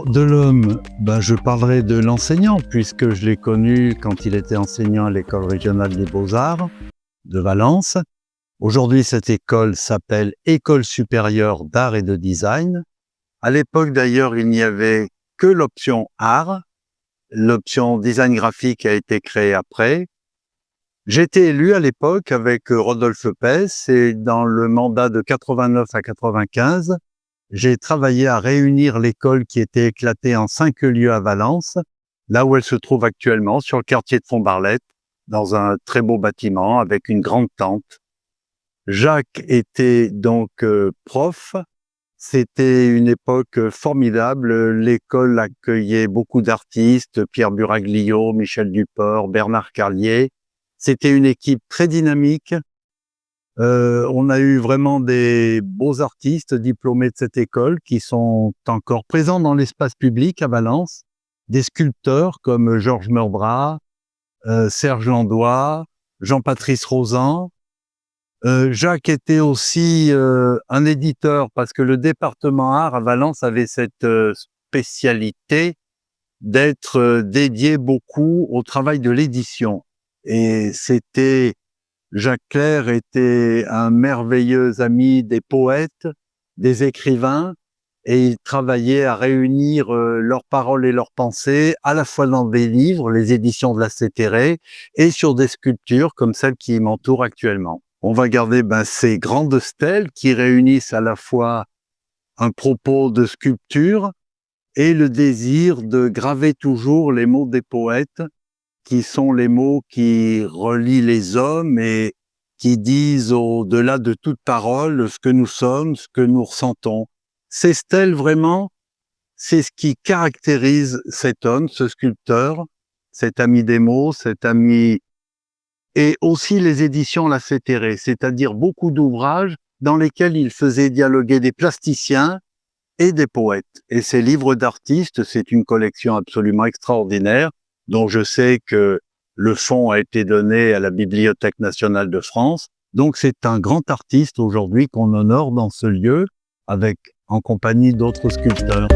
Alors, de l'homme, je parlerai de l'enseignant, puisque je l'ai connu quand il était enseignant à l'École régionale des beaux-arts de Valence. Aujourd'hui, cette école s'appelle École supérieure d'art et de design. À l'époque, d'ailleurs, il n'y avait que l'option art. L'option design graphique a été créée après. J'ai été élu à l'époque avec Rodolphe Pès et dans le mandat de 89 à 95, j'ai travaillé à réunir l'école qui était éclatée en 5 lieux à Valence, là où elle se trouve actuellement, sur le quartier de Font-Barlette, dans un très beau bâtiment avec une grande tente. Jacques était donc prof. C'était une époque formidable. L'école accueillait beaucoup d'artistes, Pierre Buraglio, Michel Duport, Bernard Carlier. C'était une équipe très dynamique. On a eu vraiment des beaux artistes diplômés de cette école qui sont encore présents dans l'espace public à Valence. Des sculpteurs comme Georges Meurdra, Serge Landois, Jean-Patrice Rozan. Jacques était aussi un éditeur parce que le département art à Valence avait cette spécialité d'être dédié beaucoup au travail de l'édition. Et Jacques Clerc était un merveilleux ami des poètes, des écrivains, et il travaillait à réunir leurs paroles et leurs pensées, à la fois dans des livres, les éditions de la Cétéré, et sur des sculptures comme celle qui m'entoure actuellement. On va garder ces grandes stèles qui réunissent à la fois un propos de sculpture et le désir de graver toujours les mots des poètes, qui sont les mots qui relient les hommes et qui disent au-delà de toute parole ce que nous sommes, ce que nous ressentons. Ces stèles, vraiment, c'est ce qui caractérise cet homme, ce sculpteur, cet ami des mots, cet ami... Et aussi les éditions La Cétéré, c'est-à-dire beaucoup d'ouvrages dans lesquels il faisait dialoguer des plasticiens et des poètes. Et ces livres d'artistes, c'est une collection absolument extraordinaire, dont je sais que le fonds a été donné à la Bibliothèque nationale de France. Donc c'est un grand artiste aujourd'hui qu'on honore dans ce lieu, en compagnie d'autres sculpteurs.